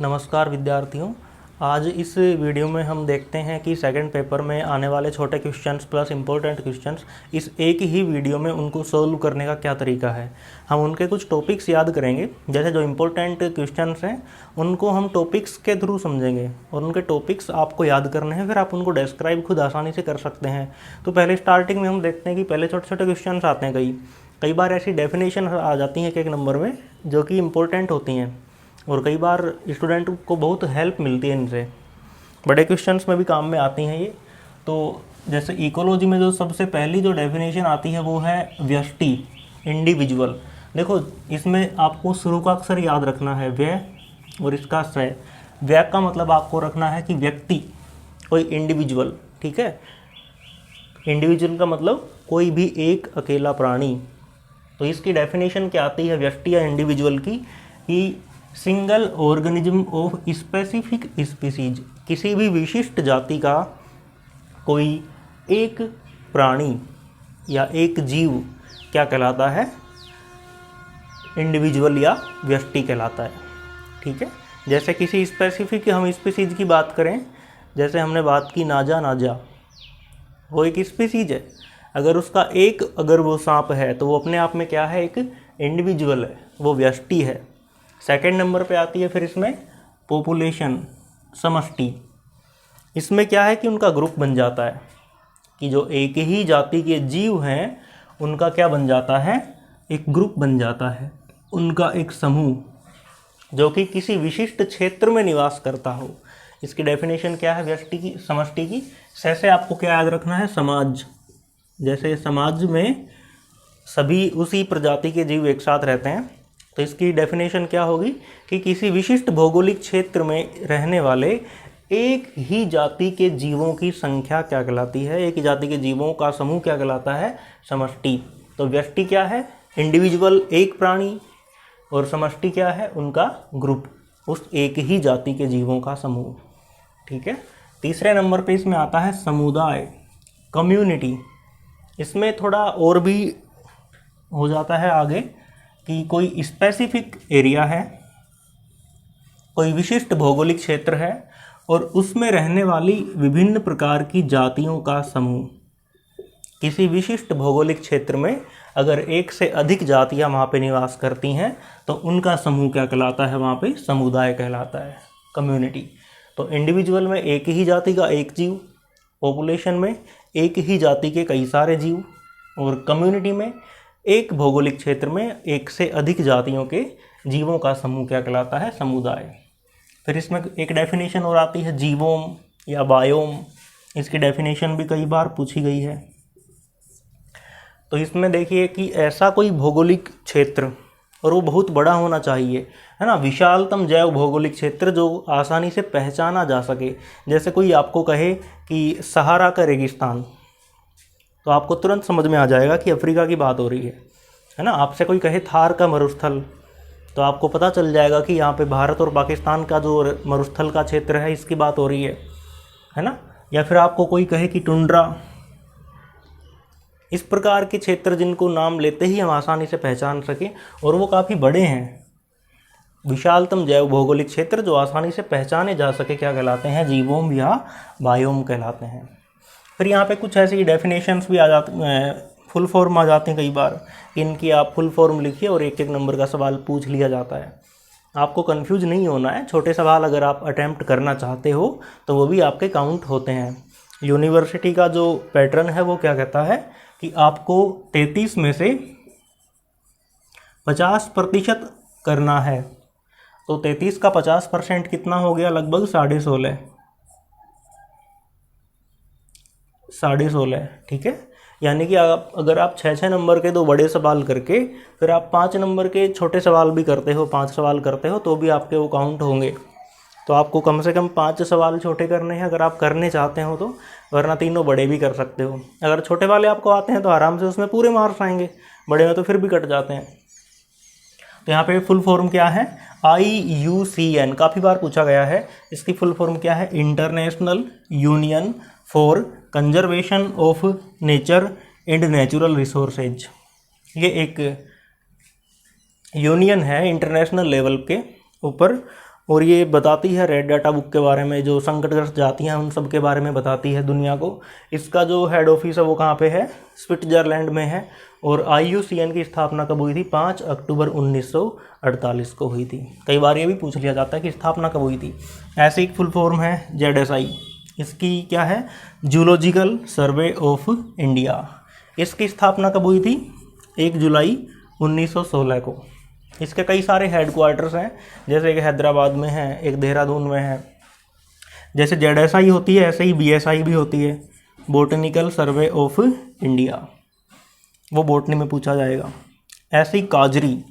नमस्कार विद्यार्थियों। आज इस वीडियो में हम देखते हैं कि सेकंड पेपर में आने वाले छोटे क्वेश्चंस प्लस इम्पोर्टेंट क्वेश्चंस इस एक ही वीडियो में उनको सोल्व करने का क्या तरीका है। हम उनके कुछ टॉपिक्स याद करेंगे, जैसे जो इम्पोर्टेंट क्वेश्चंस हैं उनको हम टॉपिक्स के थ्रू समझेंगे और उनके टॉपिक्स आपको याद करने हैं, फिर आप उनको डिस्क्राइब खुद आसानी से कर सकते हैं। तो पहले स्टार्टिंग में हम देखते हैं कि पहले छोटे छोटे क्वेश्चंस आते हैं। कई बार ऐसी डेफिनेशन आ जाती हैं एक नंबर में जो कि इम्पोर्टेंट होती हैं और कई बार स्टूडेंट को बहुत हेल्प मिलती है इनसे, बड़े क्वेश्चंस में भी काम में आती हैं ये। तो जैसे इकोलॉजी में जो सबसे पहली जो डेफिनेशन आती है वो है व्यष्टि, इंडिविजुअल। देखो इसमें आपको शुरू का अक्षर याद रखना है व्यय और इसका स। व्यय का मतलब आपको रखना है कि व्यक्ति, कोई इंडिविजुअल, ठीक है। इंडिविजुअल का मतलब कोई भी एक अकेला प्राणी। तो इसकी डेफिनेशन क्या आती है व्यष्टि या इंडिविजुअल की, कि single organism of specific species, किसी भी विशिष्ट जाति का कोई एक प्राणी या एक जीव क्या कहलाता है, इंडिविजुअल या व्यष्टि कहलाता है, ठीक है। जैसे किसी स्पेसिफिक हम स्पीसीज की बात करें, जैसे हमने बात की नाजा, वो एक स्पीसीज है। अगर उसका एक अगर वो सांप है तो वो अपने आप में क्या है, एक इंडिविजुअल है, वो व्यष्टि है। सेकंड नंबर पे आती है फिर इसमें पॉपुलेशन, समष्टि। इसमें क्या है कि उनका ग्रुप बन जाता है, कि जो एक ही जाति के जीव हैं उनका क्या बन जाता है, एक ग्रुप बन जाता है, उनका एक समूह जो कि किसी विशिष्ट क्षेत्र में निवास करता हो। इसकी डेफिनेशन क्या है व्यष्टि की, समष्टि की। जैसे आपको क्या याद रखना है, समाज। जैसे समाज में सभी उसी प्रजाति के जीव एक साथ रहते हैं, तो इसकी डेफिनेशन क्या होगी कि किसी विशिष्ट भौगोलिक क्षेत्र में रहने वाले एक ही जाति के जीवों की संख्या क्या कहलाती है, एक ही जाति के जीवों का समूह क्या कहलाता है, समष्टि। तो व्यष्टि क्या है, इंडिविजुअल एक प्राणी, और समष्टि क्या है, उनका ग्रुप, उस एक ही जाति के जीवों का समूह, ठीक है। तीसरे नंबर पे इसमें आता है समुदाय, कम्युनिटी। इसमें थोड़ा और भी हो जाता है आगे कि कोई स्पेसिफिक एरिया है, कोई विशिष्ट भौगोलिक क्षेत्र है और उसमें रहने वाली विभिन्न प्रकार की जातियों का समूह। किसी विशिष्ट भौगोलिक क्षेत्र में अगर एक से अधिक जातियां वहाँ पे निवास करती हैं तो उनका समूह क्या कहलाता है, वहाँ पे समुदाय कहलाता है, कम्युनिटी। तो इंडिविजुअल में एक ही जाति का एक जीव, पॉपुलेशन में एक ही जाति के कई सारे जीव, और कम्युनिटी में एक भौगोलिक क्षेत्र में एक से अधिक जातियों के जीवों का समूह क्या कहलाता है, समुदाय। फिर इसमें एक डेफिनेशन और आती है जीवोम या बायोम। इसकी डेफिनेशन भी कई बार पूछी गई है। तो इसमें देखिए कि ऐसा कोई भौगोलिक क्षेत्र, और वो बहुत बड़ा होना चाहिए, है ना, विशालतम जैव भौगोलिक क्षेत्र जो आसानी से पहचाना जा सके। जैसे कोई आपको कहे कि सहारा का रेगिस्तान, तो आपको तुरंत समझ में आ जाएगा कि अफ्रीका की बात हो रही है ना। आपसे कोई कहे थार का मरुस्थल, तो आपको पता चल जाएगा कि यहाँ पे भारत और पाकिस्तान का जो मरुस्थल का क्षेत्र है इसकी बात हो रही है ना। या फिर आपको कोई कहे कि टुंड्रा, इस प्रकार के क्षेत्र जिनको नाम लेते ही हम आसानी से पहचान सकें, और वो काफ़ी बड़े हैं, विशालतम जैव भौगोलिक क्षेत्र जो आसानी से पहचाने जा सके, क्या कहलाते हैं, जीवोम या बायोम कहलाते हैं। फिर यहाँ पे कुछ ऐसी डेफिनेशंस भी आ जाती हैं, फुल फॉर्म आ जाते हैं कई बार, इनकी आप फुल फॉर्म लिखिए और एक एक नंबर का सवाल पूछ लिया जाता है। आपको कंफ्यूज नहीं होना है, छोटे सवाल अगर आप अटैम्प्ट करना चाहते हो तो वो भी आपके काउंट होते हैं। यूनिवर्सिटी का जो पैटर्न है वो क्या कहता है कि आपको 33 में से 50% करना है। तो 33 का 50% कितना हो गया, लगभग 16.5, ठीक है। यानी कि आप अगर आप 6 नंबर के दो बड़े सवाल करके फिर आप 5 नंबर के छोटे सवाल भी करते हो, 5 सवाल करते हो, तो भी आपके वो काउंट होंगे। तो आपको कम से कम 5 सवाल छोटे करने हैं अगर आप करने चाहते हो तो, वरना तीनों बड़े भी कर सकते हो। अगर छोटे वाले आपको आते हैं तो आराम से उसमें पूरे मार्क्स आएंगे, बड़े में तो फिर भी कट जाते हैं। तो यहाँ पे फुल फॉर्म क्या है, IUCN, काफ़ी बार पूछा गया है। इसकी फुल फॉर्म क्या है, international union for conservation of nature and natural resources. ये एक यूनियन है इंटरनेशनल लेवल के ऊपर, और ये बताती है रेड डाटा बुक के बारे में, जो संकटग्रस्त जाति हैं उन सब के बारे में बताती है दुनिया को। इसका जो हेड ऑफिस है वो कहाँ पे है, स्विट्जरलैंड में है। और IUCN की स्थापना कब हुई थी, 5 अक्टूबर 1948 को हुई थी। कई बार ये भी पूछ लिया जाता है कि स्थापना कब हुई थी। ऐसी एक फुल फॉर्म है ZSI, इसकी क्या है, जूलॉजिकल सर्वे ऑफ इंडिया। इसकी स्थापना कब हुई थी, 1 जुलाई 1916 को। इसके कई सारे हेडक्वार्टर्स हैं, जैसे एक हैदराबाद में है, एक देहरादून में है। जैसे ZSI होती है ऐसे ही BSI भी होती है, बोटनिकल सर्वे ऑफ इंडिया, वो बोटनी में पूछा जाएगा। ऐसे ही काजरी,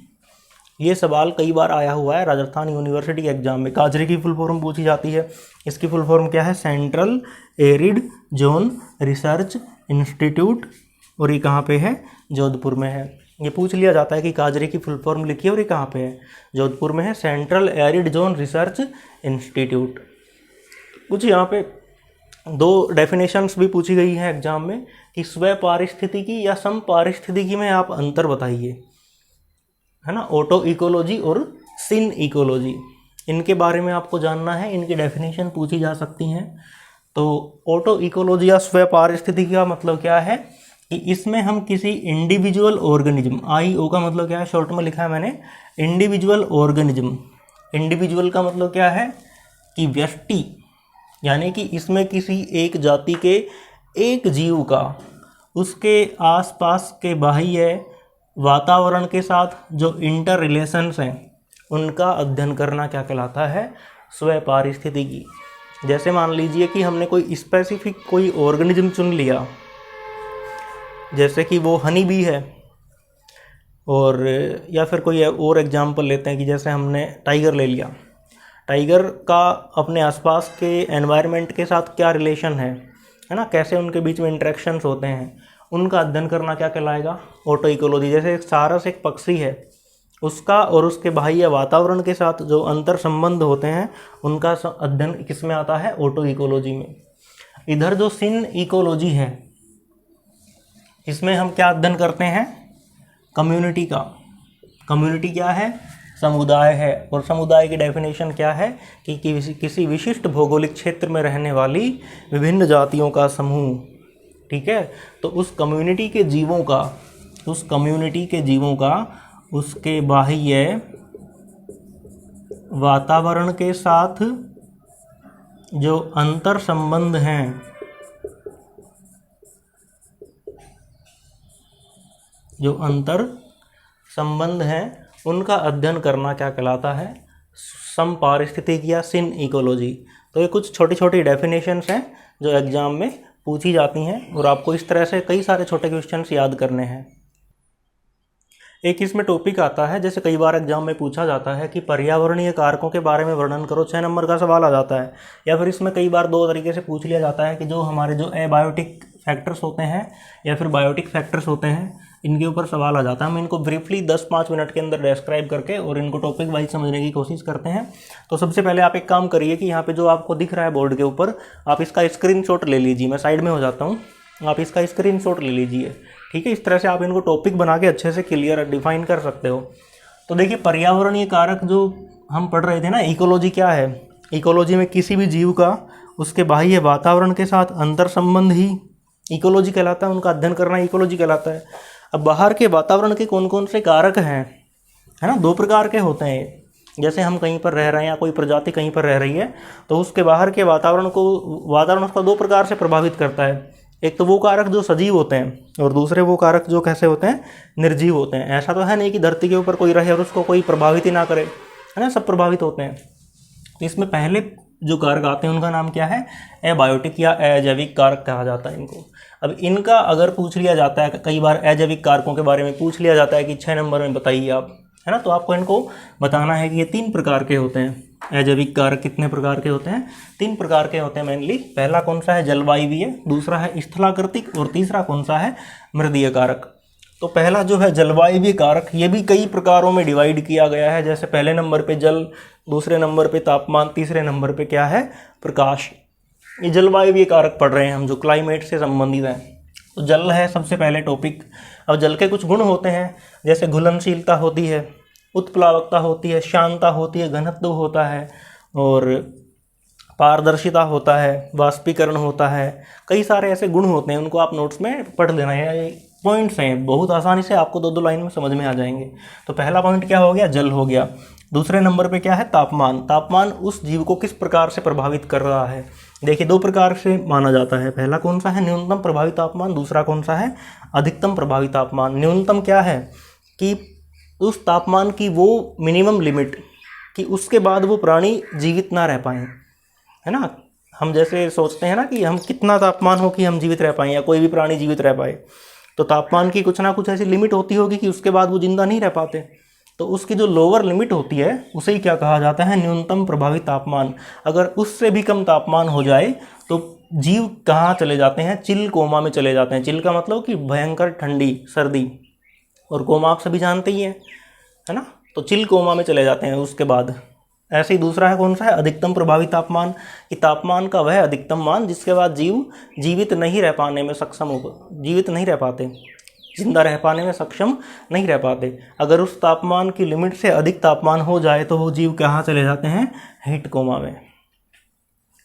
ये सवाल कई बार आया हुआ है राजस्थान यूनिवर्सिटी एग्जाम में। काजरी की फुल फॉर्म पूछी जाती है। इसकी फुल फॉर्म क्या है, central arid zone research institute, और ये कहाँ पे है, जोधपुर में है। ये पूछ लिया जाता है कि काजरी की फुल फॉर्म लिखिए और ये कहाँ पे है, जोधपुर में है, central arid zone research institute. कुछ यहाँ पे 2 डेफिनेशंस भी पूछी गई हैं एग्जाम में कि स्व पारिस्थितिकी या सम पारिस्थितिकी में आप अंतर बताइए, है ना। ऑटो इकोलॉजी और सिन इकोलॉजी, इनके बारे में आपको जानना है, इनकी डेफिनेशन पूछी जा सकती हैं। तो ऑटो इकोलॉजी या स्व पारिस्थितिकी का मतलब क्या है कि इसमें हम किसी इंडिविजुअल ऑर्गेनिज्म, IO का मतलब क्या है, शॉर्ट में लिखा है मैंने, इंडिविजुअल ऑर्गेनिज्म। इंडिविजुअल का मतलब क्या है कि व्यष्टि, यानी कि इसमें किसी एक जाति के एक जीव का उसके आसपास के बाह्य वातावरण के साथ जो इंटर रिलेशंस हैं उनका अध्ययन करना क्या कहलाता है, स्व पारिस्थितिकी। जैसे मान लीजिए कि हमने कोई स्पेसिफिक कोई ऑर्गेनिज्म चुन लिया, जैसे कि वो हनी बी है, और या फिर कोई और एग्जाम्पल लेते हैं कि जैसे हमने टाइगर ले लिया। टाइगर का अपने आसपास के एनवायरनमेंट के साथ क्या रिलेशन है ना, कैसे उनके बीच में इंटरेक्शंस होते हैं, उनका अध्ययन करना क्या कहलाएगा, ऑटो इकोलॉजी। जैसे एक सारस एक पक्षी है, उसका और उसके बाह्य वातावरण के साथ जो अंतर संबंध होते हैं उनका अध्ययन किस में आता है, ऑटो इकोलॉजी में। इधर जो सिन इकोलॉजी है, इसमें हम क्या अध्ययन करते हैं, कम्युनिटी का। कम्युनिटी क्या है, समुदाय है। और समुदाय की डेफिनेशन क्या है कि किसी विशिष्ट भौगोलिक क्षेत्र में रहने वाली विभिन्न जातियों का समूह, ठीक है। तो उस कम्युनिटी के जीवों का उसके बाह्य वातावरण के साथ जो अंतर संबंध हैं, उनका अध्ययन करना क्या कहलाता है, समपारिस्थितिकी या सिन इकोलॉजी। तो ये कुछ छोटी छोटी डेफिनेशंस हैं जो एग्जाम में पूछी जाती हैं, और आपको इस तरह से कई सारे छोटे क्वेश्चंस याद करने हैं। एक इसमें टॉपिक आता है, जैसे कई बार एग्जाम में पूछा जाता है कि पर्यावरणीय कारकों के बारे में वर्णन करो, 6 नंबर का सवाल आ जाता है। या फिर इसमें कई बार 2 तरीके से पूछ लिया जाता है कि जो हमारे जो एबायोटिक फैक्टर्स होते हैं या फिर बायोटिक फैक्टर्स होते हैं, इनके ऊपर सवाल आ जाता है। हम इनको ब्रीफली 10-5 मिनट के अंदर डिस्क्राइब करके और इनको टॉपिक वाइज समझने की कोशिश करते हैं। तो सबसे पहले आप एक काम करिए कि यहाँ पे जो आपको दिख रहा है बोर्ड के ऊपर, आप इसका स्क्रीनशॉट ले लीजिए। मैं साइड में हो जाता हूँ, आप इसका स्क्रीनशॉट ले लीजिए, ठीक है। इस तरह से आप इनको टॉपिक बना के अच्छे से क्लियर डिफाइन कर सकते हो। तो देखिए, पर्यावरणीय कारक जो हम पढ़ रहे थे ना, इकोलॉजी क्या है, इकोलॉजी में किसी भी जीव का उसके बाह्य वातावरण के साथ अंतर संबंध ही इकोलॉजी कहलाता है, उनका अध्ययन करना इकोलॉजी कहलाता है। अब बाहर के वातावरण के कौन कौन से कारक हैं, है ना, 2 प्रकार के होते हैं। जैसे हम कहीं पर रह रहे हैं या कोई प्रजाति कहीं पर रह रही है, तो उसके बाहर के वातावरण उसका 2 प्रकार से प्रभावित करता है। एक तो वो कारक जो सजीव होते हैं, और दूसरे वो कारक जो कैसे होते हैं, निर्जीव होते हैं। ऐसा तो है नहीं कि धरती के ऊपर कोई रहे और उसको कोई प्रभावित ही ना करे, है ना, सब प्रभावित होते हैं। तो इसमें पहले जो कारक आते हैं उनका नाम क्या है, एबायोटिक या अजैविक कारक कहा जाता है इनको। अब इनका अगर पूछ लिया जाता है, कई बार अजैविक कारकों के बारे में पूछ लिया जाता है कि 6 नंबर में बताइए आप, है ना, तो आपको इनको बताना है कि ये 3 प्रकार के होते हैं। अजैविक कारक कितने प्रकार के होते हैं, 3 प्रकार के होते हैं मेनली। पहला कौन सा है, जलवायवीय, दूसरा है स्थलाकृतिक, और तीसरा कौन सा है, मृदीय कारक। तो पहला जो है जलवायवीय कारक, ये भी कई प्रकारों में डिवाइड किया गया है। जैसे पहले नंबर पे जल, दूसरे नंबर पे तापमान, तीसरे नंबर पे क्या है, प्रकाश। ये जलवायवीय कारक पढ़ रहे हैं हम, जो क्लाइमेट से संबंधित है। तो जल है सबसे पहले टॉपिक। अब जल के कुछ गुण होते हैं, जैसे घुलनशीलता होती है, उत्प्लावकता होती है, शांतता होती है, घनत्व होता है और पारदर्शिता होता है, वाष्पीकरण होता है। कई सारे ऐसे गुण होते हैं, उनको आप नोट्स में पढ़ लेना है। ये पॉइंट्स हैं, बहुत आसानी से आपको 2-2 लाइन में समझ में आ जाएंगे। तो पहला पॉइंट क्या हो गया, जल हो गया। दूसरे नंबर पे क्या है, तापमान। तापमान उस जीव को किस प्रकार से प्रभावित कर रहा है। देखिए 2 प्रकार से माना जाता है। पहला कौन सा है, न्यूनतम प्रभावी तापमान। दूसरा कौन सा है, अधिकतम प्रभावी तापमान। न्यूनतम क्या है कि उस तापमान की वो मिनिमम लिमिट कि उसके बाद वो प्राणी जीवित ना रह पाएँ, है ना। हम जैसे सोचते हैं ना कि हम कितना तापमान हो कि हम जीवित रह पाएँ या कोई भी प्राणी जीवित रह पाए, तो तापमान की कुछ ना कुछ ऐसी लिमिट होती होगी कि उसके बाद वो जिंदा नहीं रह पाते। तो उसकी जो लोअर लिमिट होती है उसे ही क्या कहा जाता है, न्यूनतम प्रभावी तापमान। अगर उससे भी कम तापमान हो जाए तो जीव कहाँ चले जाते हैं, चिल कोमा में चले जाते हैं। चिल का मतलब कि भयंकर ठंडी, सर्दी, और कोमा आप सभी जानते ही हैं, है ना। तो चिल कोमा में चले जाते हैं उसके बाद। ऐसे ही दूसरा है कौन सा है, अधिकतम प्रभावी तापमान। कि तापमान का वह अधिकतम मान जिसके बाद जीव जीवित नहीं रह पाने में सक्षम हो, जीवित नहीं रह पाते, जिंदा रह पाने में सक्षम नहीं रह पाते। अगर उस तापमान की लिमिट से अधिक तापमान हो जाए तो वो जीव कहाँ चले जाते हैं, हीट कोमा में।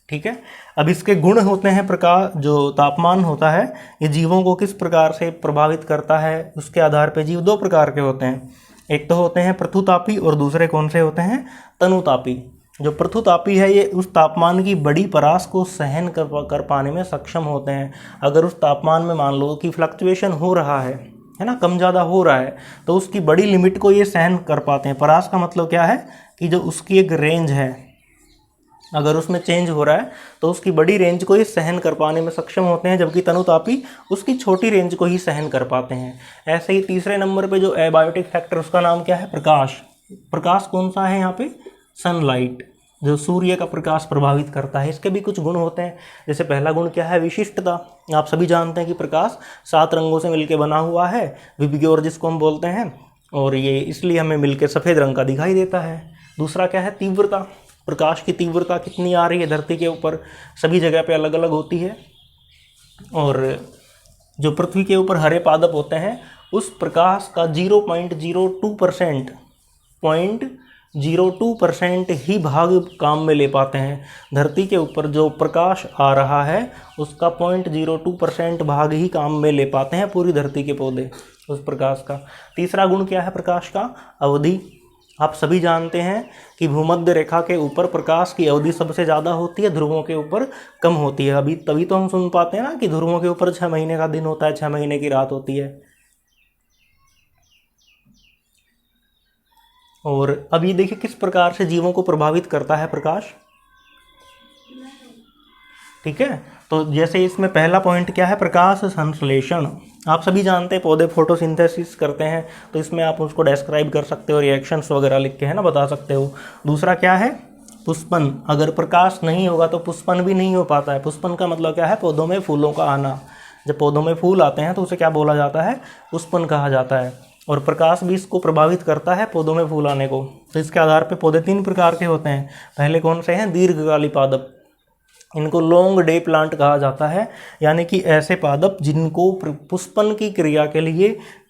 ठीक है। अब इसके गुण होते हैं, प्रकार जो तापमान होता है ये जीवों को किस प्रकार से प्रभावित करता है, उसके आधार पर जीव 2 प्रकार के होते हैं। एक तो होते हैं पृथुतापी और दूसरे कौन से होते हैं, तनुतापी। जो पृथुतापी है ये उस तापमान की बड़ी परास को सहन कर पाने में सक्षम होते हैं। अगर उस तापमान में मान लो कि फ्लक्चुएशन हो रहा है ना, कम ज़्यादा हो रहा है, तो उसकी बड़ी लिमिट को ये सहन कर पाते हैं। परास का मतलब क्या है कि जो उसकी एक रेंज है, अगर उसमें चेंज हो रहा है तो उसकी बड़ी रेंज को ही सहन कर पाने में सक्षम होते हैं, जबकि तनुतापी उसकी छोटी रेंज को ही सहन कर पाते हैं। ऐसे ही तीसरे नंबर पे जो एबायोटिक फैक्टर, उसका नाम क्या है, प्रकाश। प्रकाश कौन सा है यहाँ पे, सनलाइट, जो सूर्य का प्रकाश प्रभावित करता है। इसके भी कुछ गुण होते हैं। जैसे पहला गुण क्या है, विशिष्टता। आप सभी जानते हैं कि प्रकाश 7 रंगों से मिलकर बना हुआ है, विबग्योर जिसको हम बोलते हैं, और ये इसलिए हमें मिलकर सफ़ेद रंग का दिखाई देता है। दूसरा क्या है, तीव्रता। प्रकाश की तीव्रता कितनी आ रही है धरती के ऊपर, सभी जगह पे अलग अलग होती है। और जो पृथ्वी के ऊपर हरे पादप होते हैं उस प्रकाश का 0.02% 0.02% ही भाग काम में ले पाते हैं। धरती के ऊपर जो प्रकाश आ रहा है उसका 0.02% भाग ही काम में ले पाते हैं पूरी धरती के पौधे उस प्रकाश का। तीसरा गुण क्या है प्रकाश का, अवधि। आप सभी जानते हैं कि भूमध्य रेखा के ऊपर प्रकाश की अवधि सबसे ज़्यादा होती है, ध्रुवों के ऊपर कम होती है। अभी तभी तो हम सुन पाते हैं ना कि ध्रुवों के ऊपर 6 महीने का दिन होता है, 6 महीने की रात होती है। और अभी देखिए किस प्रकार से जीवों को प्रभावित करता है प्रकाश। ठीक है, तो जैसे इसमें पहला पॉइंट क्या है, प्रकाश संश्लेषण। आप सभी जानते हैं पौधे फोटोसिंथेसिस करते हैं, तो इसमें आप उसको डिस्क्राइब कर सकते हो, रिएक्शंस वगैरह लिख के, है ना, बता सकते हो। दूसरा क्या है, पुष्पन। अगर प्रकाश नहीं होगा तो पुष्पन भी नहीं हो पाता है। पुष्पन का मतलब क्या है, पौधों में फूलों का आना। जब पौधों में फूल आते हैं तो उसे क्या बोला जाता है, पुष्पन कहा जाता है। और प्रकाश भी इसको प्रभावित करता है, पौधों में फूल आने को। तो इसके आधार पर पौधे 3 प्रकार के होते हैं। पहले कौन से हैं, दीर्घकाली पादप। इनको लॉन्ग डे प्लांट कहा जाता है, यानी कि ऐसे पादप जिनको पुष्पन की क्रिया के लिए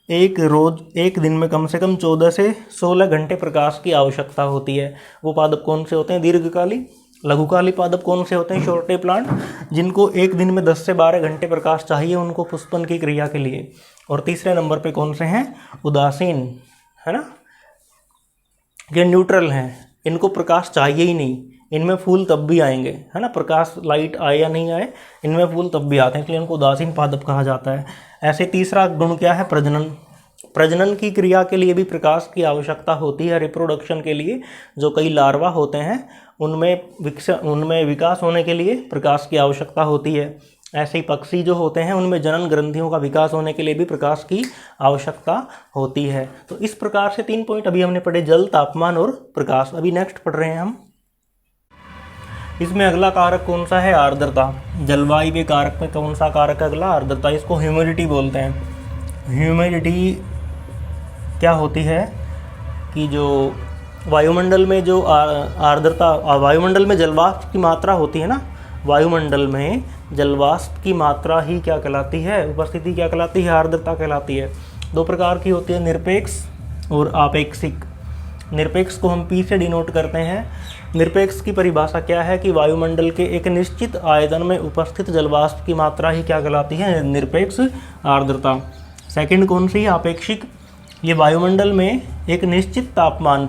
एक दिन में कम से कम 14 से 16 घंटे प्रकाश की आवश्यकता होती है। वो पादप कौन से होते हैं, दीर्घकाली। लघुकाली पादप कौन से होते हैं, शॉर्ट डे प्लांट, जिनको एक दिन में 10 से 12 घंटे प्रकाश चाहिए उनको पुष्पन की क्रिया के लिए। और तीसरे नंबर पे कौन से हैं, उदासीन, है ना, ये न्यूट्रल हैं, इनको प्रकाश चाहिए ही नहीं, इनमें फूल तब भी आएंगे, है ना, प्रकाश लाइट आए या नहीं आए इनमें फूल तब भी आते हैं, इसलिए इनको उदासीन पादप कहा जाता है। ऐसे तीसरा गुण क्या है, प्रजनन। प्रजनन की क्रिया के लिए भी प्रकाश की आवश्यकता होती है। रिप्रोडक्शन के लिए जो कई लार्वा होते हैं उनमें विकास होने के लिए प्रकाश की आवश्यकता होती है। ऐसे ही पक्षी जो होते हैं उनमें जनन ग्रंथियों का विकास होने के लिए भी प्रकाश की आवश्यकता होती है। तो इस प्रकार से 3 पॉइंट अभी हमने पढ़े, जल, तापमान और प्रकाश। अभी नेक्स्ट पढ़ रहे हैं हम। इसमें अगला कारक कौन सा है, आर्द्रता। जलवायु के कारक में कौन सा कारक है अगला, आर्द्रता। इसको ह्यूमिडिटी बोलते हैं। ह्यूमिडिटी क्या होती है कि जो वायुमंडल में जो आर्द्रता, वायुमंडल में जलवाष्प की मात्रा होती है ना, वायुमंडल में जलवाष्प की मात्रा ही क्या कहलाती है, उपस्थिति क्या कहलाती है, आर्द्रता कहलाती है। 2 प्रकार की होती है, निरपेक्ष और आपेक्षिक। निरपेक्ष को हम P से डिनोट करते हैं। निरपेक्ष की परिभाषा क्या है कि वायुमंडल के एक निश्चित आयतन में उपस्थित जलवाष्प की मात्रा ही क्या कहलाती है, निरपेक्ष आर्द्रता। सेकंड कौन सी है, आपेक्षिक। ये वायुमंडल में एक निश्चित तापमान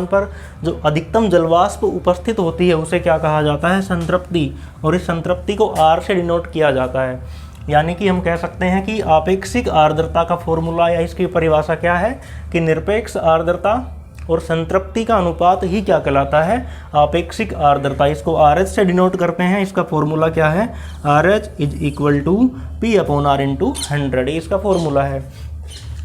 पर जो अधिकतम जलवाष्प उपस्थित होती है उसे क्या कहा जाता है, संतृप्ति। और इस संतृप्ति को R से डिनोट किया जाता है। यानी कि हम कह सकते हैं कि आपेक्षिक आर्द्रता का फॉर्मूला या इसकी परिभाषा क्या है कि निरपेक्ष आर्द्रता और संतृप्ति का अनुपात ही क्या कहलाता है, आपेक्षिक आर्द्रता। इसको RH से डिनोट करते हैं। इसका फॉर्मूला क्या है, RH = P/R/100, इसका फॉर्मूला है।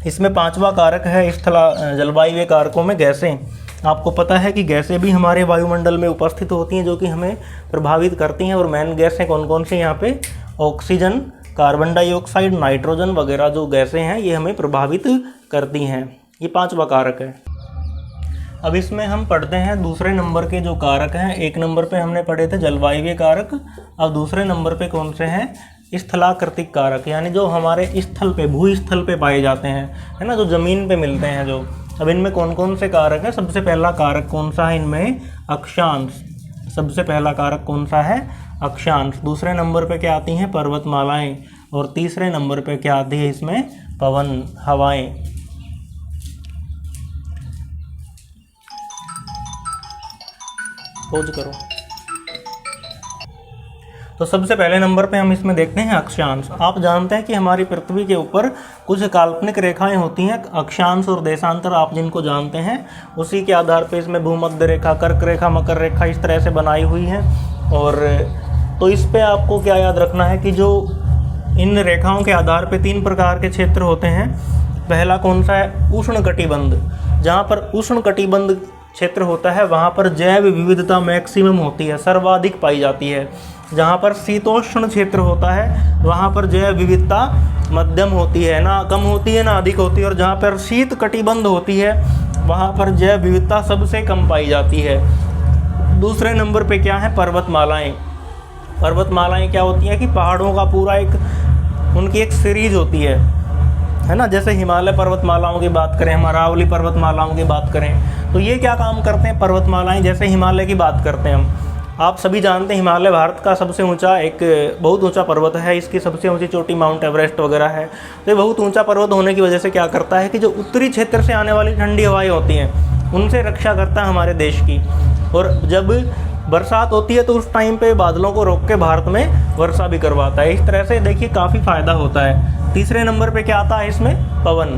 इसमें पांचवा कारक है जलवायु कारकों में गैसें। आपको पता है कि गैसें भी हमारे वायुमंडल में उपस्थित होती हैं जो कि हमें प्रभावित करती हैं। और मेन गैसें कौन कौन सी यहाँ पे, ऑक्सीजन, कार्बन डाइऑक्साइड, नाइट्रोजन वगैरह जो गैसें हैं ये हमें प्रभावित करती हैं। ये पांचवा कारक है। अब इसमें हम पढ़ते हैं दूसरे नंबर के जो कारक हैं। एक नंबर पे हमने पढ़े थे जलवायु कारक, अब दूसरे नंबर पे कौन से हैं, स्थलाकृतिक कारक, यानी जो हमारे स्थल पे, भूस्थल पे पाए जाते हैं, है ना, जो ज़मीन पे मिलते हैं जो। अब इनमें कौन कौन से कारक हैं, सबसे पहला कारक कौन सा है इनमें, अक्षांश। सबसे पहला कारक कौन सा है, अक्षांश। दूसरे नंबर पे क्या आती हैं, पर्वतमालाएं। और तीसरे नंबर पे क्या आती है इसमें, पवन, हवाएं। खोज करो। तो सबसे पहले नंबर पे हम इसमें देखते हैं अक्षांश। आप जानते हैं कि हमारी पृथ्वी के ऊपर कुछ काल्पनिक रेखाएं होती हैं, अक्षांश और देशांतर, आप जिनको जानते हैं। उसी के आधार पे इसमें भूमध्य रेखा, कर्क रेखा, मकर रेखा इस तरह से बनाई हुई है। और तो इस पे आपको क्या याद रखना है कि जो इन रेखाओं के आधार पे 3 प्रकार के क्षेत्र होते हैं। पहला कौन सा है, उष्ण कटिबंध। जहाँ पर उष्ण कटिबंध क्षेत्र होता है वहाँ पर जैव विविधता मैक्सिमम होती है, सर्वाधिक पाई जाती है। जहाँ पर शीतोष्ण क्षेत्र होता है वहाँ पर जैव विविधता मध्यम होती है, ना कम होती है ना अधिक होती है। और जहाँ पर शीत कटिबंध होती है वहाँ पर जैव विविधता सबसे कम पाई जाती है। दूसरे नंबर पे क्या है, पर्वतमालाएं। पर्वतमालाएं क्या होती हैं कि पहाड़ों का पूरा उनकी एक सीरीज होती है ना। जैसे हिमालय पर्वतमालाओं की बात करें, हम अरावली पर्वतमालाओं की बात करें, तो ये क्या काम करते हैं पर्वतमालाएं। जैसे हिमालय की बात करते हैं हम, आप सभी जानते हैं हिमालय भारत का सबसे ऊंचा, एक बहुत ऊंचा पर्वत है। इसकी सबसे ऊंची चोटी माउंट एवरेस्ट वगैरह है। तो ये बहुत ऊंचा पर्वत होने की वजह से क्या करता है कि जो उत्तरी क्षेत्र से आने वाली ठंडी हवाएं होती हैं उनसे रक्षा करता है हमारे देश की। और जब बरसात होती है तो उस टाइम पे बादलों को रोक के भारत में वर्षा भी करवाता है। इस तरह से देखिए काफ़ी फायदा होता है। तीसरे नंबर पे क्या आता है इसमें, पवन।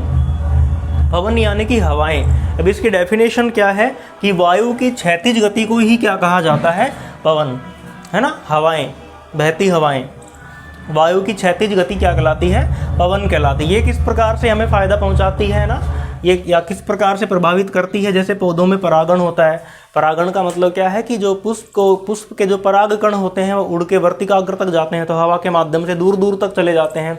पवन यानी कि हवाएं। अब इसकी डेफिनेशन क्या है कि वायु की क्षैतिज गति को ही क्या कहा जाता है, पवन, है ना। हवाएं, बहती हवाएं, वायु की क्षैतिज गति क्या कहलाती है, पवन कहलाती है। ये किस प्रकार से हमें फ़ायदा पहुंचाती है ना, ये या किस प्रकार से प्रभावित करती है। जैसे पौधों में परागण होता है। परागण का मतलब क्या है कि जो पुष्प के जो पराग कण होते हैं वो उड़ के वर्तिकाग्र तक जाते हैं, तो हवा के माध्यम से दूर दूर तक चले जाते हैं।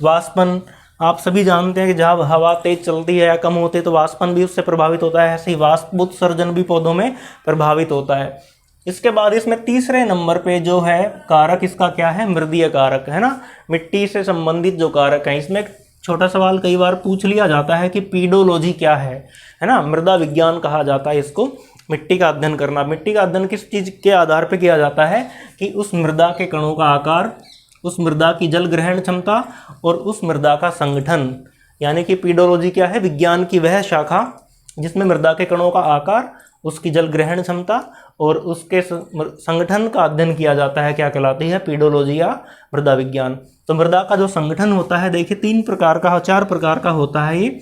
वाष्पन, आप सभी जानते हैं कि जब हवा तेज चलती है या कम होती है तो वाष्पन भी उससे प्रभावित होता है। ऐसे ही वाष्प उत्सर्जन भी पौधों में प्रभावित होता है। इसके बाद इसमें तीसरे नंबर पे जो है कारक, इसका क्या है, मृदीय कारक, है ना। मिट्टी से संबंधित जो कारक हैं, इसमें छोटा सवाल कई बार पूछ लिया जाता है कि पीडोलॉजी क्या है ना। मृदा विज्ञान कहा जाता है इसको, मिट्टी का अध्ययन करना। मिट्टी का अध्ययन किस चीज़ के आधार पर किया जाता है कि उस मृदा के कणों का आकार, उस मृदा की जल ग्रहण क्षमता और उस मृदा का संगठन। यानी कि पीडोलॉजी क्या है, विज्ञान की वह शाखा जिसमें मृदा के कणों का आकार, उसकी जल ग्रहण क्षमता और उसके संगठन का अध्ययन किया जाता है, क्या कहलाती है, पीडोलॉजी या मृदा विज्ञान। तो मृदा का जो संगठन होता है देखिए 3 प्रकार का, 4 प्रकार का होता है ये।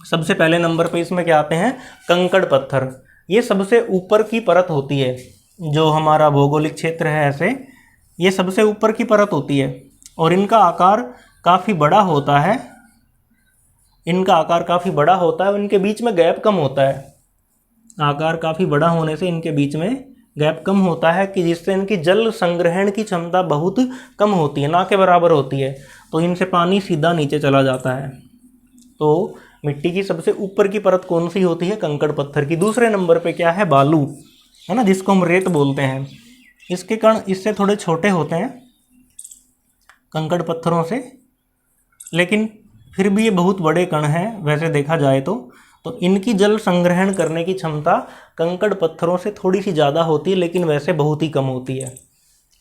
सबसे पहले नंबर पे इसमें क्या आते हैं, कंकड़ पत्थर। ये सबसे ऊपर की परत होती है, जो हमारा भौगोलिक क्षेत्र है ऐसे, ये सबसे ऊपर की परत होती है और इनका आकार काफ़ी बड़ा होता है। इनका आकार काफ़ी बड़ा होता है और इनके बीच में गैप कम होता है। आकार काफ़ी बड़ा होने से इनके बीच में गैप कम होता है कि जिससे इनकी जल संग्रहण की क्षमता बहुत कम होती है, ना के बराबर होती है। तो इनसे पानी सीधा नीचे चला जाता है। तो मिट्टी की सबसे ऊपर की परत कौन सी होती है, कंकड़ पत्थर की। दूसरे नंबर पे क्या है, बालू, है ना, जिसको हम रेत बोलते हैं। इसके कण इससे थोड़े छोटे होते हैं कंकड़ पत्थरों से, लेकिन फिर भी ये बहुत बड़े कण हैं वैसे देखा जाए तो तो इनकी जल संग्रहण करने की क्षमता कंकड़ पत्थरों से थोड़ी सी ज़्यादा होती है, लेकिन वैसे बहुत ही कम होती है।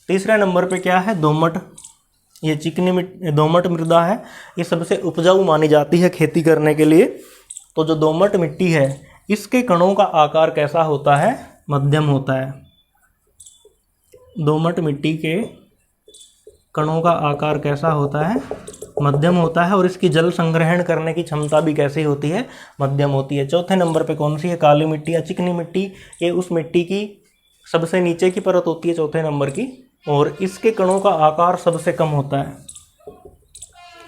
तीसरे नंबर पे क्या है, दोमट। ये चिकनी दोमट मृदा है, ये सबसे उपजाऊ मानी जाती है खेती करने के लिए। तो जो दोमट मिट्टी है इसके कणों का आकार कैसा होता है, मध्यम होता है। दोमट मिट्टी के कणों का आकार कैसा होता है, मध्यम होता है, और इसकी जल संग्रहण करने की क्षमता भी कैसी होती है, मध्यम होती है। चौथे नंबर पे कौन सी है, काली मिट्टी या चिकनी मिट्टी। ये उस मिट्टी की सबसे नीचे की परत होती है, चौथे नंबर की, और इसके कणों का आकार सबसे कम होता है,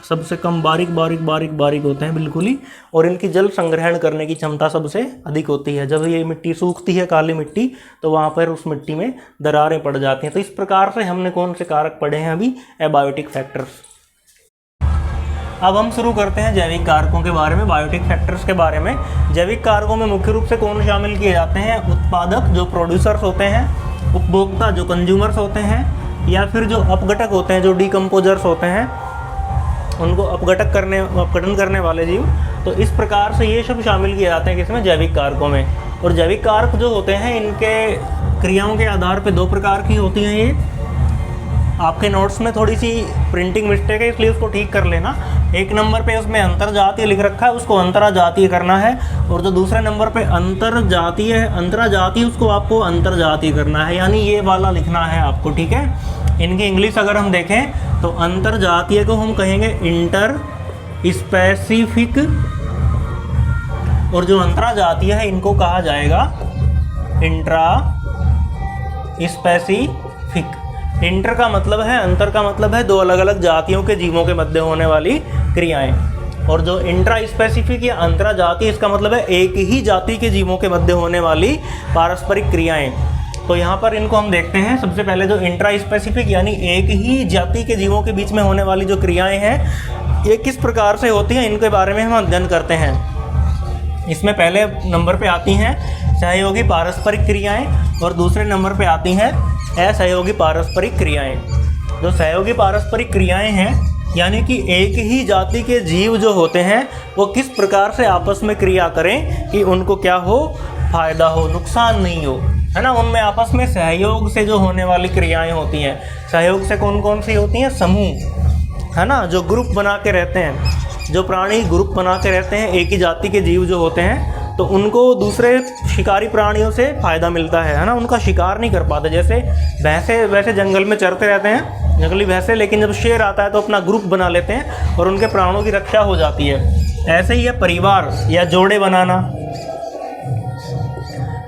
सबसे कम बारीक बारीक बारीक बारीक होते हैं बिल्कुल ही, और इनकी जल संग्रहण करने की क्षमता सबसे अधिक होती है। जब ये मिट्टी सूखती है, काली मिट्टी, तो वहाँ पर उस मिट्टी में दरारें पड़ जाती हैं। तो इस प्रकार से हमने कौन से कारक पढ़े हैं अभी, एबायोटिक फैक्टर्स। अब हम शुरू करते हैं जैविक कारकों के बारे में, बायोटिक फैक्टर्स के बारे में। जैविक कारकों में मुख्य रूप से कौन शामिल किए जाते हैं, उत्पादक जो प्रोड्यूसर्स होते हैं, उपभोक्ता जो कंज्यूमर्स होते हैं, या फिर जो अपघटक होते हैं जो डिकम्पोजर्स होते हैं, उनको अपघटन करने वाले जीव। तो इस प्रकार से ये सब शामिल किए जाते हैं किसमें, जैविक कारकों में। और जैविक कारक जो होते हैं इनके क्रियाओं के आधार पर 2 प्रकार की होती हैं। ये आपके नोट्स में थोड़ी सी प्रिंटिंग मिस्टेक है, इसलिए उसको ठीक कर लेना। 1 नंबर पे उसमें अंतरजातीय लिख रखा है, उसको अंतराजातीय करना है, और जो दूसरे नंबर पे अंतरजातीय है, अंतराजातीय, उसको आपको अंतरजातीय करना है, यानी ये वाला लिखना है आपको, ठीक है। इनकी इंग्लिश अगर हम देखें तो अंतरजातीय को हम कहेंगे इंटर स्पेसिफिक, और जो अंतराजातीय है इनको कहा जाएगा इंट्रा स्पेसिफिक। इंटर का मतलब है, अंतर का मतलब है 2 अलग अलग जातियों के जीवों के मध्य होने वाली क्रियाएं, और जो इंट्रा स्पेसिफिक या अंतरा जाति, इसका मतलब है एक ही जाति के जीवों के मध्य होने वाली पारस्परिक क्रियाएं। तो यहाँ पर इनको हम देखते हैं। सबसे पहले जो इंट्रा स्पेसिफिक यानी एक ही जाति के जीवों के बीच में होने वाली जो क्रियाएं हैं, ये किस प्रकार से होती हैं, इनके बारे में हम अध्ययन करते हैं। इसमें पहले नंबर पे आती हैं सहयोगी पारस्परिक क्रियाएं, और दूसरे नंबर पे आती हैं असहयोगी पारस्परिक क्रियाएं। जो सहयोगी पारस्परिक क्रियाएं हैं, यानी कि एक ही जाति के जीव जो होते हैं वो किस प्रकार से आपस में क्रिया करें कि उनको क्या हो, फायदा हो, नुकसान नहीं हो, है ना। उनमें आपस में सहयोग से जो होने वाली क्रियाएं होती हैं, सहयोग से कौन कौन सी होती हैं, समूह, है ना, जो ग्रुप बना के रहते हैं, जो प्राणी ग्रुप बना के रहते हैं, एक ही जाति के जीव जो होते हैं, तो उनको दूसरे शिकारी प्राणियों से फ़ायदा मिलता है ना। उनका शिकार नहीं कर पाते, जैसे भैंसे वैसे जंगल में चरते रहते हैं, जंगली भैंसे, लेकिन जब शेर आता है तो अपना ग्रुप बना लेते हैं और उनके प्राणों की रक्षा हो जाती है। ऐसे ही है परिवार या जोड़े बनाना।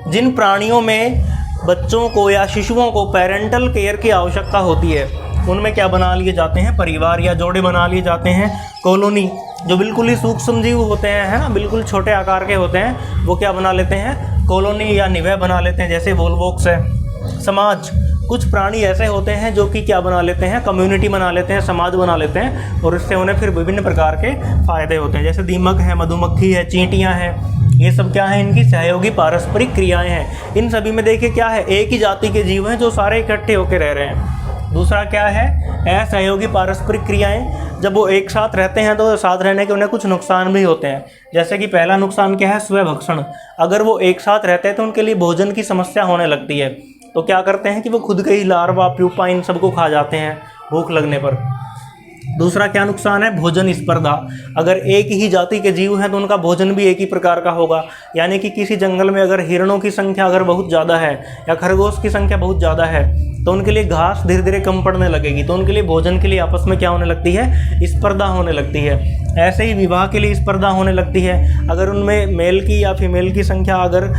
जिन प्राणियों में बच्चों को या शिशुओं को पेरेंटल केयर की आवश्यकता होती है, उनमें क्या बना लिए जाते हैं, परिवार या जोड़े बना लिए जाते हैं। कॉलोनी, जो बिल्कुल ही सूक्ष्म जीव होते हैं, है ना, बिल्कुल छोटे आकार के होते हैं, वो क्या बना लेते हैं, कॉलोनी या निवह बना लेते हैं, जैसे वोल्वोक्स है। समाज, कुछ प्राणी ऐसे होते हैं जो कि क्या बना लेते हैं, कम्युनिटी बना लेते हैं, समाज बना लेते हैं, और इससे उन्हें फिर विभिन्न प्रकार के फायदे होते हैं, जैसे दीमक है, मधुमक्खी है, चींटियाँ हैं। ये सब क्या है, इनकी सहयोगी पारस्परिक क्रियाएं हैं। इन सभी में देखिए क्या है, एक ही जाति के जीव हैं जो सारे इकट्ठे होकर रह रहे हैं। दूसरा क्या है, असहयोगी पारस्परिक क्रियाएं। जब वो एक साथ रहते हैं तो साथ रहने के उन्हें कुछ नुकसान भी होते हैं, जैसे कि पहला नुकसान क्या है, स्वभक्षण। अगर वो एक साथ रहते हैं तो उनके लिए भोजन की समस्या होने लगती है, तो क्या करते हैं कि वो खुद के ही लार्वा, प्यूपा, इन सबको खा जाते हैं भूख लगने पर। दूसरा क्या नुकसान है, भोजन स्पर्धा। अगर एक ही जाति के जीव हैं तो उनका भोजन भी एक ही प्रकार का होगा, यानी कि किसी जंगल में अगर हिरणों की संख्या अगर बहुत ज़्यादा है या खरगोश की संख्या बहुत ज़्यादा है, तो उनके लिए घास धीरे धीरे कम पड़ने लगेगी, तो उनके लिए भोजन के लिए आपस में क्या होने लगती है, स्पर्धा होने लगती है। ऐसे ही विवाह के लिए स्पर्धा होने लगती है। अगर उनमें मेल की या फीमेल की संख्या अगर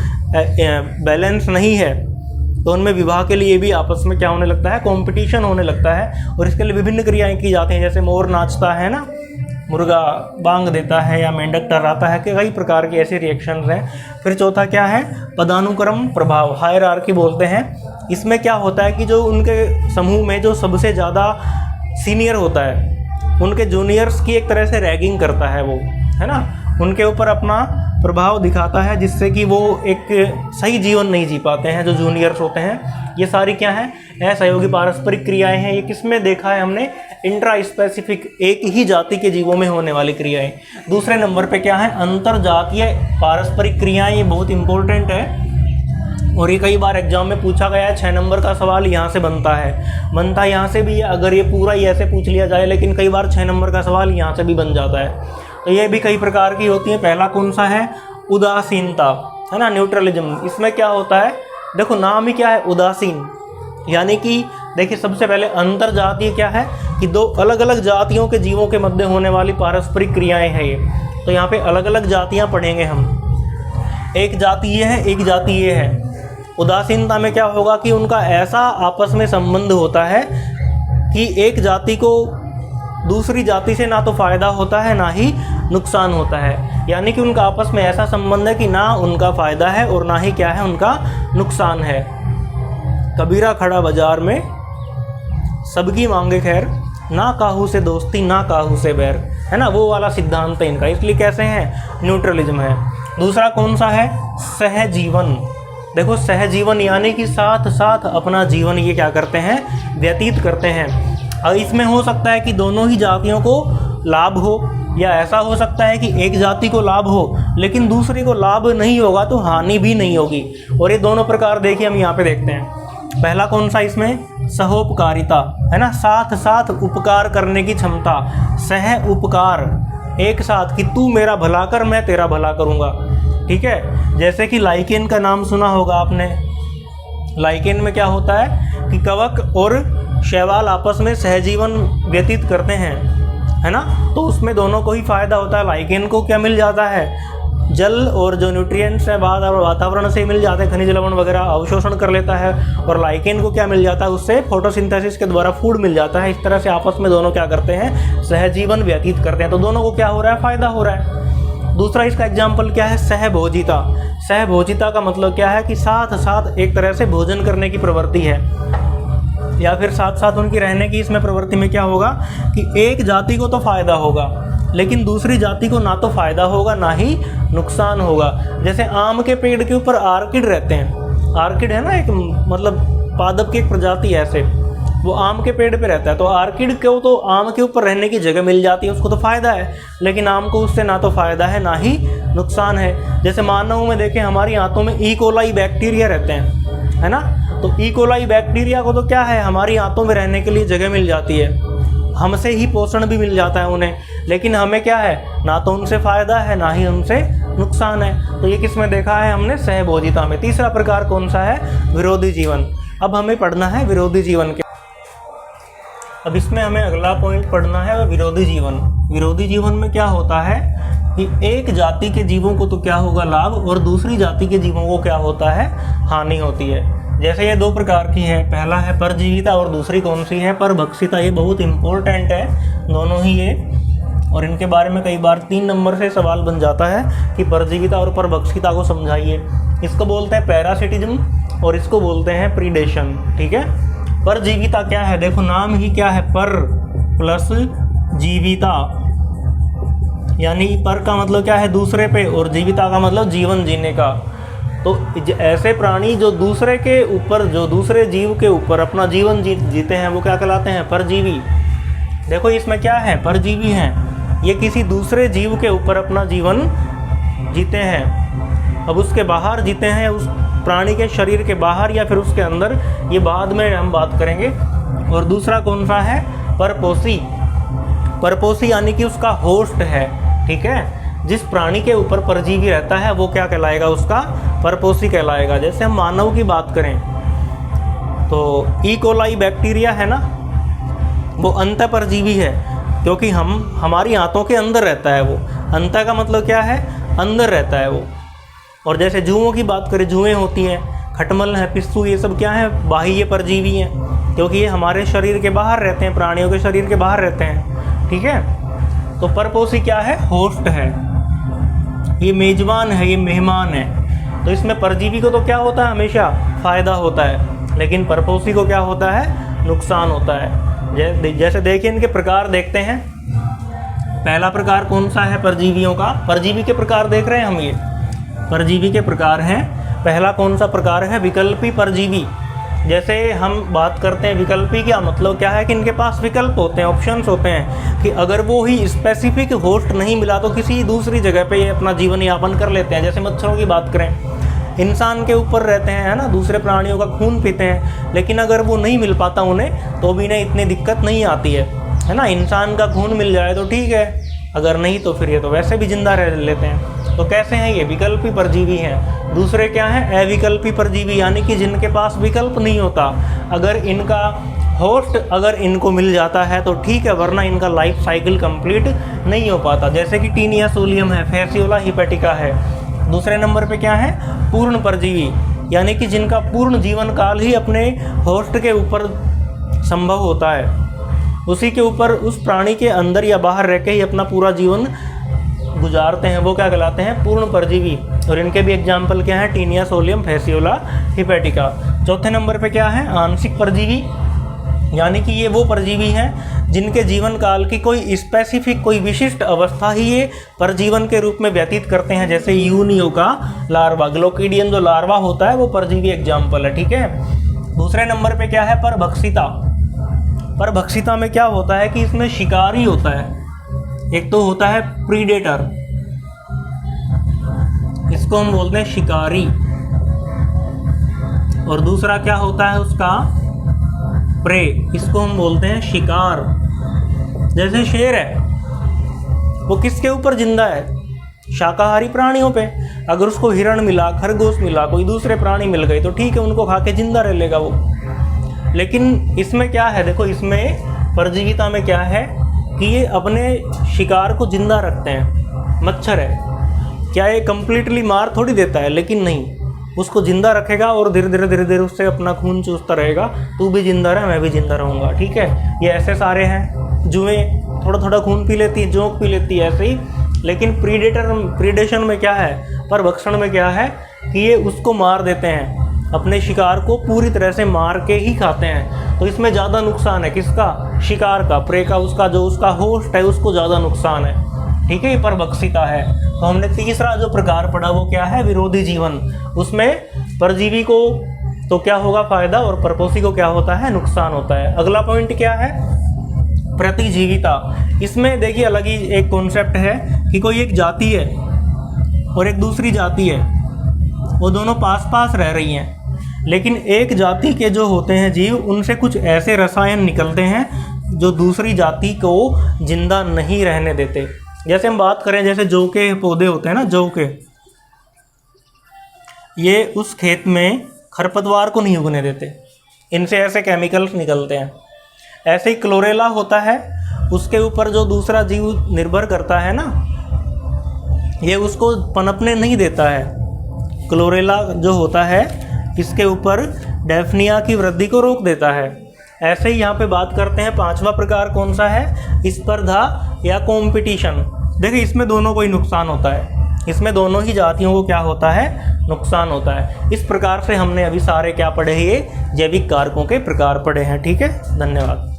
बैलेंस नहीं है तो उनमें विवाह के लिए भी आपस में क्या होने लगता है, कंपटीशन होने लगता है, और इसके लिए विभिन्न क्रियाएं की जाती हैं, जैसे मोर नाचता है ना, मुर्गा बांग देता है या मेंढक टर्राता है, कि कई प्रकार के ऐसे रिएक्शंस हैं। फिर चौथा क्या है, पदानुक्रम प्रभाव, हायरार्की बोलते हैं। इसमें क्या होता है कि जो उनके समूह में जो सबसे ज़्यादा सीनियर होता है, उनके जूनियर्स की एक तरह से रैगिंग करता है वो, है ना, उनके ऊपर अपना प्रभाव दिखाता है, जिससे कि वो एक सही जीवन नहीं जी पाते हैं जो जूनियर्स होते हैं। ये सारी क्या है, असहयोगी पारस्परिक क्रियाएं हैं। ये किसमें देखा है हमने, इंट्रा स्पेसिफिक, एक ही जाति के जीवों में होने वाली क्रियाएं। दूसरे नंबर पे क्या है, अंतर जातीय पारस्परिक क्रियाएं। ये बहुत इंपॉर्टेंट है और ये कई बार एग्जाम में पूछा गया है। 6 नंबर का सवाल यहाँ से बनता है यहाँ से भी, अगर ये पूरा ही ऐसे पूछ लिया जाए, लेकिन कई बार 6 नंबर का सवाल यहाँ से भी बन जाता है। तो ये भी कई प्रकार की होती है। पहला कौन सा है, उदासीनता, है ना, न्यूट्रलिज्म। इसमें क्या होता है, देखो नाम ही क्या है, उदासीन, यानी कि देखिए सबसे पहले अंतर जातीय क्या है कि दो अलग अलग जातियों के जीवों के मध्य होने वाली पारस्परिक क्रियाएं हैं ये। तो यहाँ पे अलग अलग जातियाँ पढ़ेंगे हम, एक जाति ये है, एक जाति ये है। उदासीनता में क्या होगा कि उनका ऐसा आपस में संबंध होता है कि एक जाति को दूसरी जाति से ना तो फ़ायदा होता है ना ही नुकसान होता है, यानी कि उनका आपस में ऐसा संबंध है कि ना उनका फ़ायदा है और ना ही क्या है, उनका नुकसान है। कबीरा खड़ा बाजार में सबकी मांगे खैर, ना काहू से दोस्ती ना काहू से बैर, है ना, वो वाला सिद्धांत है इनका, इसलिए कैसे हैं, न्यूट्रलिज्म है। दूसरा कौन सा है, सहजीवन। देखो सहजीवन यानी कि साथ साथ अपना जीवन ये क्या करते हैं, व्यतीत करते हैं। और इसमें हो सकता है कि दोनों ही जातियों को लाभ हो, या ऐसा हो सकता है कि एक जाति को लाभ हो लेकिन दूसरे को लाभ नहीं होगा तो हानि भी नहीं होगी। और ये दोनों प्रकार देखिए हम यहाँ पे देखते हैं। पहला कौन सा इसमें, सहोपकारिता, है ना, साथ साथ उपकार करने की क्षमता, सह उपकार, एक साथ कि तू मेरा भला कर मैं तेरा भला करूँगा, ठीक है। जैसे कि लाइकेन का नाम सुना होगा आपने। लाइकेन में क्या होता है कि कवक और शैवाल आपस में सहजीवन व्यतीत करते हैं, है ना, तो उसमें दोनों को ही फायदा होता है। लाइकेन को क्या मिल जाता है, जल और जो न्यूट्रिएंट्स है वातावरण से मिल जाते हैं, खनिज लवण वगैरह अवशोषण कर लेता है। और लाइकेन को क्या मिल जाता है, उससे फोटोसिंथेसिस के द्वारा फूड मिल जाता है। इस तरह से आपस में दोनों क्या करते हैं, सहजीवन व्यतीत करते हैं, तो दोनों को क्या हो रहा है, फायदा हो रहा है। दूसरा इसका एग्जाम्पल क्या है, सहभोजिता। सहभोजिता का मतलब क्या है कि साथ साथ एक तरह से भोजन करने की प्रवृत्ति है, या फिर साथ साथ उनकी रहने की इसमें प्रवृत्ति में क्या होगा कि एक जाति को तो फ़ायदा होगा लेकिन दूसरी जाति को ना तो फ़ायदा होगा ना ही नुकसान होगा। जैसे आम के पेड़ के ऊपर आर्किड रहते हैं, आर्किड है ना, एक मतलब पादप की एक प्रजाति ऐसे, वो आम के पेड़ पे रहता है। तो आर्किड को तो आम के ऊपर रहने की जगह मिल जाती है, उसको तो फ़ायदा है, लेकिन आम को उससे ना तो फ़ायदा है ना ही नुकसान है। जैसे मानव में देखें, हमारी आंतों में ई कोलाई बैक्टीरिया रहते हैं, है ना, तो ई कोलाई बैक्टीरिया को तो क्या है, हमारी आंतों में रहने के लिए जगह मिल जाती है, हमसे ही पोषण भी मिल जाता है उन्हें, लेकिन हमें क्या है, ना तो उनसे फ़ायदा है ना ही उनसे नुकसान है। तो ये किस में देखा है हमने, सहभोजिता में। तीसरा प्रकार कौन सा है, विरोधी जीवन। अब हमें पढ़ना है विरोधी जीवन के, अब इसमें हमें अगला पॉइंट पढ़ना है विरोधी जीवन। विरोधी जीवन में क्या होता है कि एक जाति के जीवों को तो क्या होगा, लाभ, और दूसरी जाति के जीवों को क्या होता है, हानि होती है। जैसे ये 2 प्रकार की है, पहला है परजीविता और दूसरी कौन सी है, परभक्षिता। ये बहुत इंपॉर्टेंट है दोनों ही ये, और इनके बारे में कई बार 3 नंबर से सवाल बन जाता है कि परजीविता और परभक्षिता को समझाइए। इसको बोलते हैं पैरासिटिज्म और इसको बोलते हैं प्रीडेशन, ठीक है। परजीविता क्या है, देखो नाम ही क्या है, पर प्लस जीविता, यानी पर का मतलब क्या है, दूसरे पे, और जीविता का मतलब जीवन जीने का। तो ऐसे प्राणी जो दूसरे के ऊपर, जो दूसरे जीव के ऊपर अपना जीवन जीते हैं, वो क्या कहलाते हैं, परजीवी। देखो इसमें क्या है, परजीवी हैं, ये किसी दूसरे जीव के ऊपर अपना जीवन जीते हैं। अब उसके बाहर जीते हैं, उस प्राणी के शरीर के बाहर या फिर उसके अंदर, ये बाद में हम बात करेंगे। और दूसरा कौन सा है, परपोषी। परपोषी यानी कि उसका होस्ट है, ठीक है, जिस प्राणी के ऊपर परजीवी रहता है वो क्या कहलाएगा, उसका परपोषी कहलाएगा। जैसे हम मानव की बात करें तो ई कोलाई बैक्टीरिया है ना, वो अंतः परजीवी है, क्योंकि हमारी आंतों के अंदर रहता है वो। अंतः का मतलब क्या है, अंदर रहता है वो। और जैसे जुओं की बात करें, जुएँ होती हैं, खटमल है, पिस्सू, ये सब क्या है, बाह्य परजीवी हैं, क्योंकि ये हमारे शरीर के बाहर रहते हैं, प्राणियों के शरीर के बाहर रहते हैं, ठीक है। तो परपोषी क्या है, होस्ट है, ये मेजबान है, ये मेहमान है। तो इसमें परजीवी को तो क्या होता है, हमेशा फ़ायदा होता है, लेकिन परपोषी को क्या होता है, नुकसान होता है। जैसे देखिए इनके प्रकार देखते हैं। पहला प्रकार कौन सा है परजीवियों का, परजीवी के प्रकार देख रहे हैं हम, ये परजीवी के प्रकार हैं। पहला कौन सा प्रकार है, विकल्पी परजीवी। जैसे हम बात करते हैं विकल्पी, क्या मतलब क्या है कि इनके पास विकल्प होते हैं, ऑप्शंस होते हैं कि अगर वो ही स्पेसिफिक होस्ट नहीं मिला तो किसी दूसरी जगह पे ये अपना जीवन यापन कर लेते हैं। जैसे मच्छरों की बात करें, इंसान के ऊपर रहते हैं, है ना, दूसरे प्राणियों का खून पीते हैं, लेकिन अगर वो नहीं मिल पाता उन्हें तो भी इन्हें इतनी दिक्कत नहीं आती है ना। इंसान का खून मिल जाए तो ठीक है, अगर नहीं तो फिर ये तो वैसे भी जिंदा रह लेते हैं। तो कैसे हैं ये? विकल्पी परजीवी हैं। दूसरे क्या हैं? अविकल्पी परजीवी, यानी कि जिनके पास विकल्प नहीं होता। अगर इनका होस्ट अगर इनको मिल जाता है तो ठीक है, वरना इनका लाइफ साइकिल कंप्लीट नहीं हो पाता। जैसे कि टीनिया सोलियम है, फैसियोला हिपैटिका है। दूसरे नंबर पे क्या है? पूर्ण परजीवी, यानी कि जिनका पूर्ण जीवन काल ही अपने होस्ट के ऊपर संभव होता है, उसी के ऊपर, उस प्राणी के अंदर या बाहर रह के ही अपना पूरा जीवन गुजारते हैं, वो क्या कहलाते हैं? पूर्ण परजीवी। और इनके भी एग्जाम्पल क्या है? Taenia solium, Fasciola hepatica. चौथे नंबर पे क्या है? आंशिक परजीवी, यानी कि ये वो परजीवी हैं जिनके जीवन काल की कोई स्पेसिफिक, कोई विशिष्ट अवस्था ही ये परजीवन के रूप में व्यतीत करते हैं। जैसे यूनियो का लार्वा, ग्लोकिडियन जो लार्वा होता है वो परजीवी एग्जाम्पल है, ठीक है। दूसरे नंबर पे क्या है? परभक्षिता। परभक्षिता में क्या होता है कि इसमें शिकारी होता है। एक तो होता है प्रीडेटर, इसको हम बोलते हैं शिकारी, और दूसरा क्या होता है उसका? प्रे, इसको हम बोलते हैं शिकार। जैसे शेर है, वो किसके ऊपर जिंदा है? शाकाहारी प्राणियों पे। अगर उसको हिरण मिला, खरगोश मिला, कोई दूसरे प्राणी मिल गए तो ठीक है, उनको खा के जिंदा रह लेगा वो। लेकिन इसमें क्या है? देखो, इसमें परजीविता में क्या है कि ये अपने शिकार को जिंदा रखते हैं। मच्छर है, क्या ये कंप्लीटली मार थोड़ी देता है? लेकिन नहीं, उसको जिंदा रखेगा और धीरे धीरे उससे अपना खून चूसता रहेगा। तू भी जिंदा रहे, मैं भी जिंदा रहूँगा, ठीक है। ये ऐसे सारे हैं। जुएं थोड़ा थोड़ा खून पी लेती है, जोंक पी लेती है, ऐसे ही। लेकिन प्रीडेशन में क्या है? परभक्षण में क्या है कि ये उसको मार देते हैं, अपने शिकार को पूरी तरह से मार के ही खाते हैं। तो इसमें ज़्यादा नुकसान है किसका? शिकार का, प्रे का, उसका जो उसका होस्ट है उसको ज़्यादा नुकसान है, ठीक है। ये परभक्षिता है। तो हमने तीसरा जो प्रकार पढ़ा वो क्या है? विरोधी जीवन। उसमें परजीवी को तो क्या होगा? फायदा, और परपोषी को क्या होता है? नुकसान होता है। अगला पॉइंट क्या है? प्रतिजीविता। इसमें देखिए अलग ही एक कॉन्सेप्ट है कि कोई एक जाति है और एक दूसरी जाति है, वो दोनों पास पास रह रही हैं, लेकिन एक जाति के जो होते हैं जीव, उनसे कुछ ऐसे रसायन निकलते हैं जो दूसरी जाति को जिंदा नहीं रहने देते। जैसे हम बात करें, जैसे जौ के पौधे होते हैं ना, जौ के, ये उस खेत में खरपतवार को नहीं उगने देते, इनसे ऐसे केमिकल्स निकलते हैं। ऐसे ही क्लोरेला होता है, उसके ऊपर जो दूसरा जीव निर्भर करता है ना, ये उसको पनपने नहीं देता है। क्लोरेला जो होता है, इसके ऊपर डेफनिया की वृद्धि को रोक देता है। ऐसे ही यहाँ पे बात करते हैं, पांचवा प्रकार कौन सा है? स्पर्धा या कंपटीशन। देखिए, इसमें दोनों को ही नुकसान होता है, इसमें दोनों ही जातियों को क्या होता है? नुकसान होता है। इस प्रकार से हमने अभी सारे क्या पढ़े? ये जैविक कारकों के प्रकार पढ़े हैं, ठीक है। धन्यवाद।